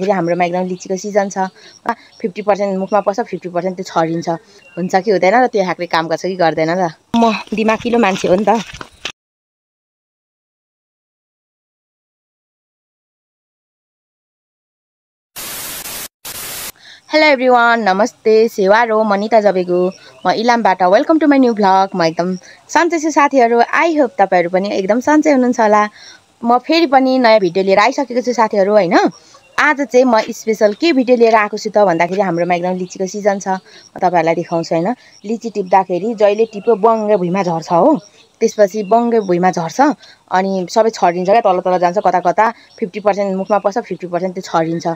फेरि हाम्रोमा एकदम लिचीको सिजन छ 50% मुखमा पस्छ 50% त्यो छरिन्छ हुन्छ कि हुँदैन र त्यो खालको काम गर्छ कि गर्दैन र म दिमागिलो मान्छे हो नि त हेलो एभ्रिवान नमस्ते सेवारो मनिता जबेगु म इलामबाट welcome to my new vlog म एकदम सन्चै छु साथीहरु आई होप तपाईहरु पनि एकदम सन्चै हुनुहुन्छ होला म फेरि पनि नयाँ भिडियो लिएर आइसकेको छु साथीहरु हैन आज चाहिँ म स्पेशल के भिडियो लिएर आएको छु त भन्दाखेरि हाम्रोमा एकदम लिचीको सिजन छ म तपाईहरुलाई देखाउँछु हैन लिची टिप्दाखेरि जहिले टिप्यो बङ्गे भुइँमा झर्छ हो त्यसपछि बङ्गे भुइँमा झर्छ अनि सबै छरिन्छ के तल तल जान्छ कता कता 50% मुखमा पस्छ 50% त्यो छरिन्छ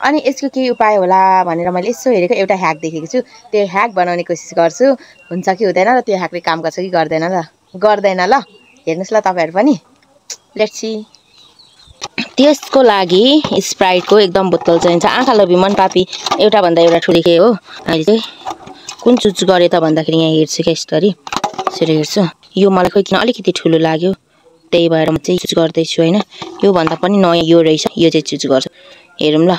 अनि यसको के उपाय होला भनेर मैले यसो हेरेको एउटा ह्याक देखेको छु त्यो ह्याक बनाउने कोसिस गर्छु हुन्छ कि हुँदैन र त्यो ह्याकले काम गर्छ कि गर्दैन ल हेर्नुस् ल तपाईहरु पनि लेट्स सी त्यसको लागि स्प्राइटको एकदम बोतल चाहिन्छ आँखा लोभी मन पापी एउटा भन्दा एउटा ठुलो के हो अहिले चाहिँ कुन चुज गरे त भन्दाखेरि यहाँ हेर्छु के स्टोरी यसरी हेर्छु यो मलाई खोइ किन अलिकति ठुलो लाग्यो त्यही भएर म चाहिँ चुज गर्दै छु हैन यो भन्दा पनि नयाँ यो रहेछ यो चाहिँ चुज गर्छु हेरौँ ल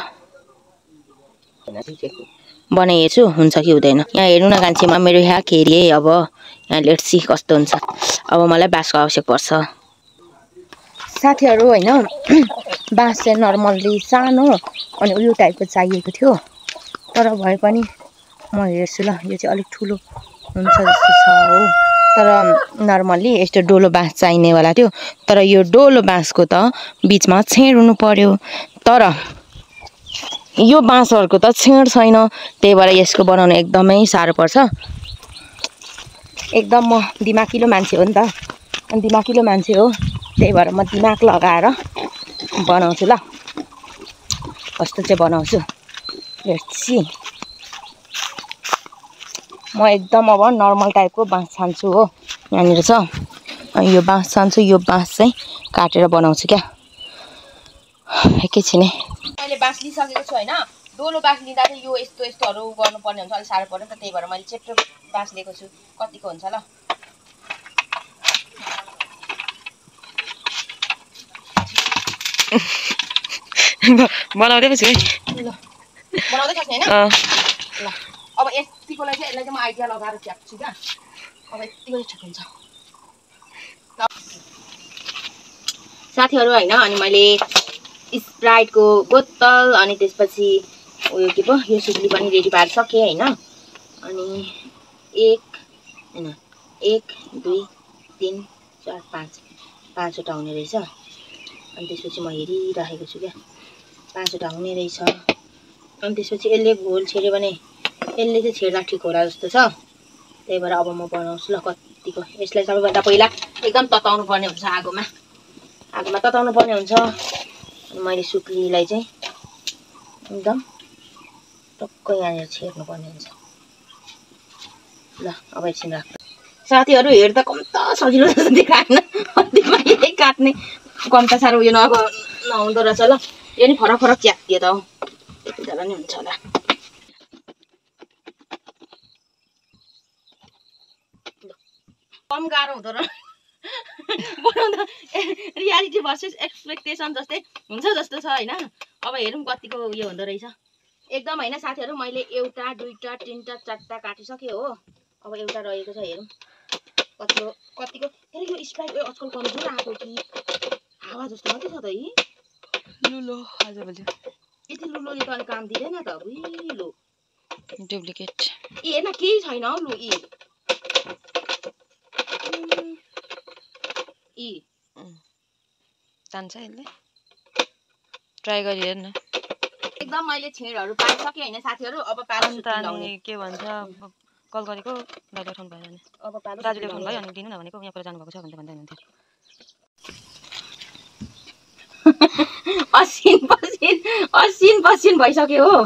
बनाइछु हुन्छ कि हुँदैन यहाँ हेर्नु न कान्छीमा मेरो ह्याक हेरिए अब यहाँ लेट्स सी कस्तो हुन्छ अब मलाई बाँसको आवश्यक पर्छ साथीहरु हैन बाँस चाहिँ नर्मल्ली सानो अनि उयो टाइपको चाहिएको थियो तर भए पनि म हेर्छु ल यो चाहिँ अलिक ठुलो हुन्छ जस्तो छ हो तर नर्मल्ली यस्तो डोलो बाँस चाहिने वाला थियो तर यो डोलो बाँसको त बीचमा छेड हुनु पर्यो तर यो बाँसहरुको त छेड छैन त्यही भएर यसको बनाउन एकदमै साह्रो पर्छ एकदम म दिमागिलो मान्छे हो नि त अनि दिमागिलो मान्छे हो त्यही भएर म दिमाग लगाएर बनाउँछु ल कस्तो चाहिँ बनाउँछु लेट्स सी म एकदम अब नर्मल टाइपको बाँस छान्छु हो यहाँनिर छ अनि यो बाँस छान्छु यो बाँस चाहिँ काटेर बनाउँछु क्या एकैछिनै मैले बाँस लिइसकेको छु हैन डोलो बाँस लिँदा चाहिँ यो यस्तोहरु गर्नुपर्ने हुन्छ अलि साह्रो पर्यो नि त त्यही भएर मैले चेप्टो बाँस लिएको छु कतिको हुन्छ ल बनाउँदै छु है ल बनाउँदै छ हैन ल अब यतिकोलाई चाहिँ यसलाई चाहिँ म आइडिया लगाएर च्याप्छु क्या अब यतिको ठिक हुन्छ साथीहरु हैन अनि मैले स्प्राइटको बोतल अनि त्यसपछि उयो के पो यो सुत्ली पनि रेडी पार सके हैन अनि 1 2 3 4 5 पाँचवटा हुने रहेछ अनि त्यसपछि म हेरिराखेको छु क्या पाँचवटा हुने रहेछ अनि त्यसपछि यसले घोल छेड्यो भने यसले चाहिँ छेड्दा ठिक होला जस्तो छ त्यही भएर अब म बनाउँछु ल कतिको यसलाई सबैभन्दा पहिला एकदम तताउनु पर्ने हुन्छ आगोमा तताउनु पर्ने हुन्छ अनि मैले सुत्लीलाई चाहिँ एकदम टक्क यहाँनिर छेड्नु पर्ने हुन्छ ल अब एकछिन राख्छु साथीहरु हेर्दा कम्ता सजिलो जस्तो देखाएन अन्तिममा काट्ने कम्ता साह्रो उयो नहुँदो रहेछ ल यो नि फरक फरक च्यातियो त हो त्यतिखेर नि हुन्छ होला कम गाह्रो हुँदो रहेछ बनाउँदा रियालिटी भर्सेस एक्सपेक्टेसन जस्तै हुन्छ जस्तो छ हैन अब हेरौँ कतिको उयो हुँदो रहेछ एकदम हैन साथीहरु मैले एउटा दुईटा तीनटा चारटा काटिसके हो अब एउटा रहेको छ हेरौँ कतिको तर यो स्प्राइट आजकल कमजोर आएको कि हावा जस्तो मात्रै छ त यी लुलो आज बल्यो यति लुलोले त काम दिँदैन त लु डुप्लिकेट ए हेर्न केही छैन हौ लु तान्छ यसले ट्राई गरी हेर्न एकदम मैले छेडहरु पाइसके हैन साथीहरु अब पालो सुत्लाउने के भन्छ कल गरेको दाइले उठाउनु भएन नि अब पालो दाजुले फोन भयो अनि दिनु न भनेको यहाँ पर जानु भएको छ भन्दै हुनुहुन्थ्यो असिन पसिन भइसक्यो हो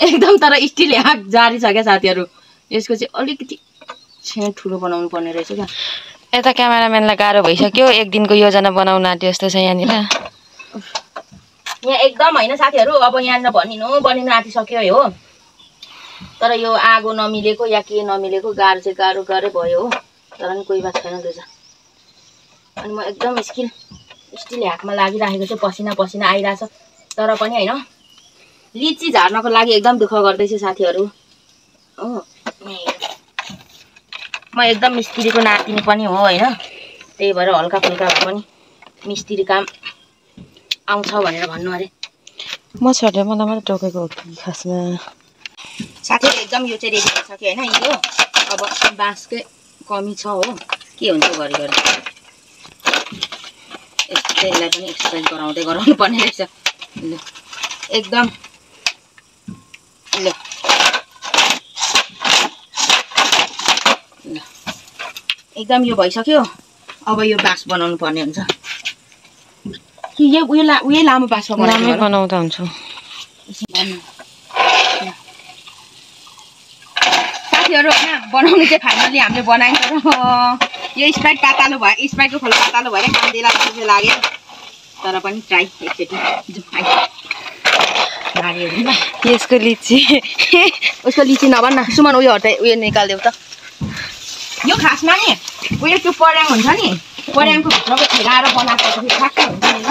एकदम तर स्टिल ह्याक जारी छ क्या साथीहरु यसको चाहिँ अलिकति छेड ठुलो बनाउनु पर्ने रहेछ क्या यता क्यामेराम्यानलाई गाह्रो भइसक्यो एक दिनको योजना बनाउन आँट्यो जस्तो छ यहाँनिर यहाँ एकदम हैन साथीहरु अब यहाँनिर बनिनु आँटिसक्यो हो तर यो आगो नमिलेको या के नमिलेको गाह्रो चाहिँ गाह्रो भयो हो तर नि कोही बात छैन रहेछ अनि म एकदम स्किल स्टिल ह्याकमा लागिराखेको चाहिँ पसिना पसिना आइरहेछ तर पनि हैन लिची झार्नको लागि एकदम दुःख गर्दैछु साथीहरु हो म एकदम मिस्त्रीको नातिनी पनि हो हैन त्यही भएर हल्का फुल्का भए पनि मिस्त्री काम आउँछ भनेर भन्नु अरे म छर्दै मलाई मात्र टोकेको हो कि खासमा साथीहरु एकदम यो चाहिँ रेडी भइसक्यो हैन यो अब बाँसकै कमी छ हो के हुन्छ गरी गरी यसलाई पनि एक्सरसाइज गराउनु पर्ने रहेछ ल एकदम ल एकदम यो भइसक्यो अब यो बाँस बनाउनु पर्ने हुन्छ कि यो उयो लामो बाँस बनाउँदा हुन्छ साथीहरु हैन बनाउनु चाहिँ फाइनली हामीले बनायौं तर यो स्प्राइट पातालो भयो स्प्राइटको खोल पातालो भएर काम देला जस्तो लाग्यो तर पनि ट्राई एकचोटी यसको लिची उसको लिची नभन्न सुमन उयो हटाइ उयो निकाल्देऊ त यो खासमा नि उयो त्यो पर्याङ हुन्छ नि पर्याङको भित्रको ठेगाएर बनाएको ठ्याक्कै हुन्छ नि ल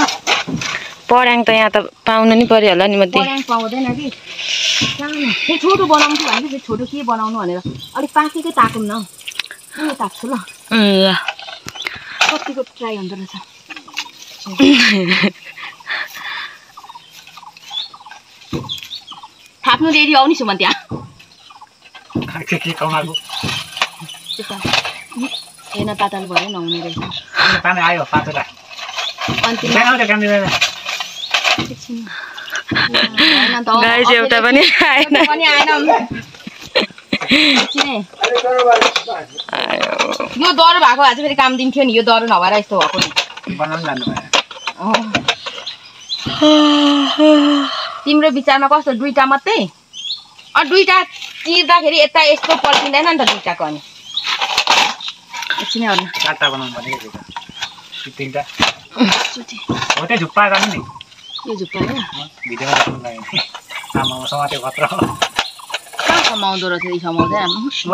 पर्याङ त यहाँ त पाउनु नि पर्यो होला नि मध्ये पर्याङ पाउँदैन कि सानो त्यो छोटो बनाउँछु भने त्यो छोटो के बनाउनु भनेर अलिक पाकेकै ताकौँ न म ताक्छु ल कतिको ट्राई हुँदो रहेछ थाप्नु रेडी आउनु सुमन त्यहाँ हेर्न पातल भयो नहुने रहेछ गाइस एउटा पनि आएन यो डर भएको भए चाहिँ फेरि काम दिन्थ्यो नि यो डर नभएर यस्तो भएको तिम्रो विचारमा कस्तो दुईटा मात्रै दुईटा चिर्दाखेरि यता यस्तो पल्टिँदैन नि त दुईटाको अनि एकछिनै अरू चारटा बनाउनु भनेको तीनटा हो त्यो झुप्पा गर्नु नि यो झुप्पा हो भिडियोमा देख्नु लाग्यो आमामा समातेको खतरा कहाँ समाउँदो रहेछ यी समाउँदैन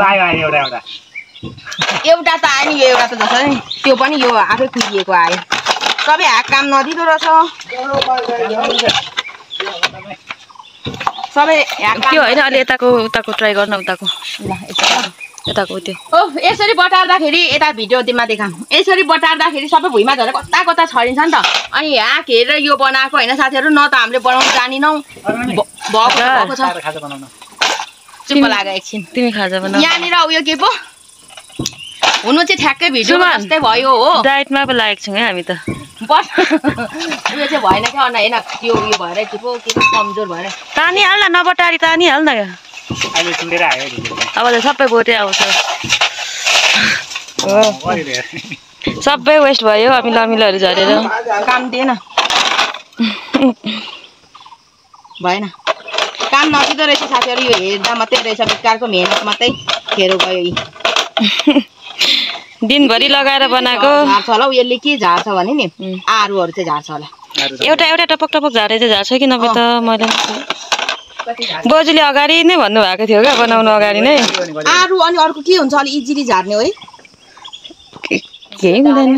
आयो आयो एउटा एउटा त आयो नि यो एउटा त जस्तो नि त्यो पनि यो आफै कुदिएको आयो सबै ह्याक काम नदिँदो रहेछ सबै त्यो होइन अलि यताको उताको ट्राई गर्न उताको ल यताको त्यो यसरी बटार्दाखेरि यता भिडियोमा देखाऊँ यसरी बटार्दाखेरि सबै भुइँमा झरेर कता कता छरिन्छ नि त अनि ह्याक हेरेर यो बनाएको होइन साथीहरु न त हामीले बनाउनु जानिनौँ भएको छ चुप्प लाग्यो एकछिन तिमी खाजा बनाऊ यहाँनिर उयो के पो हुनु चाहिँ ठ्याक्कै भिडियोमा जस्तै भयो हो डाइटमा पो लागेको छौँ है हामी त बस उयो चाहिँ भएन क्या अन्ना हेर्न त्यो उयो भएर के पो कमजोर भएर तानिहाल न नबटारी तानिहाल न अहिले सुनेर आयो अब त सबै बोटे आउँछ सबै वेस्ट भयो अमिलोहरू झरेर काम दिएन भएन काम नदिँदो रहेछ साथीहरु यो हेर्दा मात्रै रहेछ बेकारको मेहनत मात्रै खेरो गयो यी दिनभरि लगाएर बनाएको झार्छ होला यसले के झार्छ भने नि आरुहरू चाहिँ झार्छ होला एउटा एउटा टपक टपक झारे चाहिँ झार्छ कि नभए त मैले बोजूले अगाडि नै भन्नुभएको थियो क्या बनाउनु अगाडि नै आरु अनि अर्को के हुन्छ अलि इजिली झार्ने हो है केही हुँदैन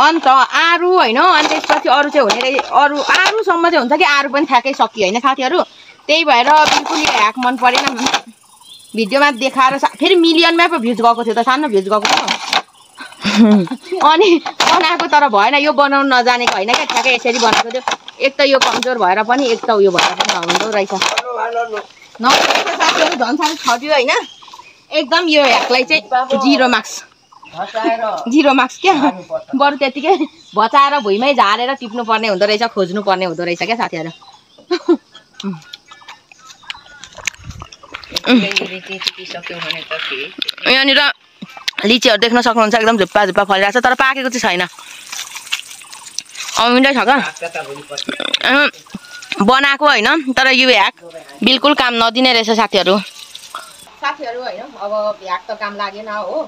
अन्त आरु होइन अनि त्यसपछि अरू चाहिँ हुने अरू आरुसम्म चाहिँ हुन्छ कि आरु पनि ठ्याक्कै सकियो होइन साथीहरु त्यही भएर बिल्कुल ह्याक मन परेन भिडियोमा देखाएर फेरि मिलियनमै पो भ्युज गएको थियो त सानो भ्युज गएको थियो अनि बनाएको तर भएन यो बनाउनु नजानेको होइन क्या ठ्याक्कै यसरी बनाएको थियो एक त यो कमजोर भएर पनि एक त उयो भएर पनि नहुँदो रहेछ साथीहरु झन् साह्रो छट्यो होइन एकदम यो ह्याकलाई चाहिँ 0 मार्क्स क्या बरु त्यतिकै बचाएर भुइँमै झारेर टिप्नु पर्ने हुँदो रहेछ खोज्नु पर्ने हुँदो रहेछ क्या साथीहरु यहाँनिर लिचीहरू देख्न सक्नुहुन्छ एकदम झुप्पा झुप्पा फलिरहेको छ तर पाकेको चाहिँ छैन अमिलै छ क्या बनाएको होइन तर यो ह्याक बिल्कुल काम नदिने रहेछ साथीहरु होइन अब ह्याक त काम लागेन हो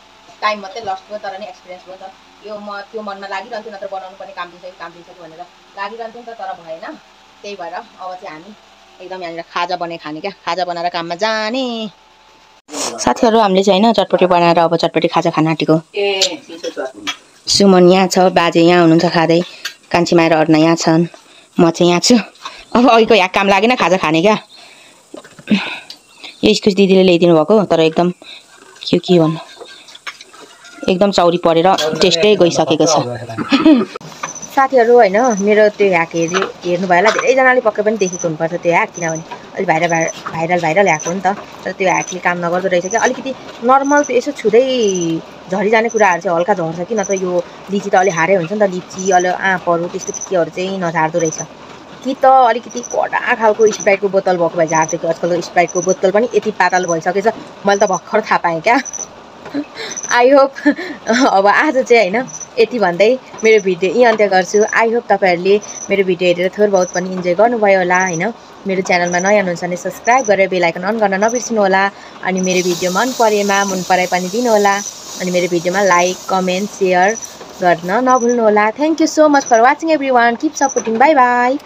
टाइम मात्रै लस्ट भयो तर नि एक्सपिरियन्स भयो त यो म त्यो मनमा लागिरहन्थ्यो नत्र बनाउनु पनि काम दिन्छ भनेर लागिरहन्थ्यो नि त तर भएन त्यही भएर अब चाहिँ हामी एकदम यहाँनिर खाजा बनाइ खाने क्या खाजा बनाएर काममा जाने साथीहरु हामीले चाहिँ हैन चटपटी बनाएर अब चटपटी खाजा खान आँटेको सुमन यहाँ छ, बाजे यहाँ हुनुहुन्छ खाँदै, कान्छी माया र अर्ना यहाँ छन्, म चाहिँ यहाँ छु। अब अघिको यहाँ काम लागेन खाजा खाने क्या। यो इस्कुस दिदीले ल्याइदिनु भएको, तर एकदम के भन्नु एकदम चौरी परेर टेस्टै गइसकेको छ। साथीहरू होइन, मेरो त्यो ह्याक हेर्नु भयो होला, धेरैजनाले पक्कै पनि देखेको हुनुपर्छ त्यो ह्याक, किनभने अलिक भाइरल ह्याक हो नि त। तर त्यो ह्याकले काम नगर्दो रहेछ क्या। अलिकति नर्मल त्यो यसो छुँदै झरिजाने कुराहरू चाहिँ हल्का झर्छ कि, नत्र यो लिची त अलि हारै हुन्छ नि त, लिची अलि आँपहरू त्यस्तो केहरू चाहिँ नझार्दो रहेछ कि त। अलिकति कडा खालको स्प्राइटको बोतल भएको भए झार्थ्यो कि। आजकल स्प्राइटको बोतल पनि यति पातल भइसकेछ, मैले त भर्खर थाहा पाएँ क्या। आई होप अब आज चाहिँ होइन यति भन्दै मेरो भिडियो यहीँ अन्त्य गर्छु। आई होप तपाईँहरूले मेरो भिडियो हेरेर थोर बहुत पनि इन्जोय गर्नुभयो होला होइन। मेरो च्यानलमा नयाँ हुनुहुन्छ भने सब्सक्राइब गरेर बेल आइकन अन गर्न नबिर्सिनु होला। अनि मेरो भिडियो मन पराए पनि दिनु होला। अनि मेरो भिडियोमा लाइक, कमेन्ट, सेयर गर्न नभुल्नु होला। Thank you so much for watching everyone. Keep supporting. Bye by.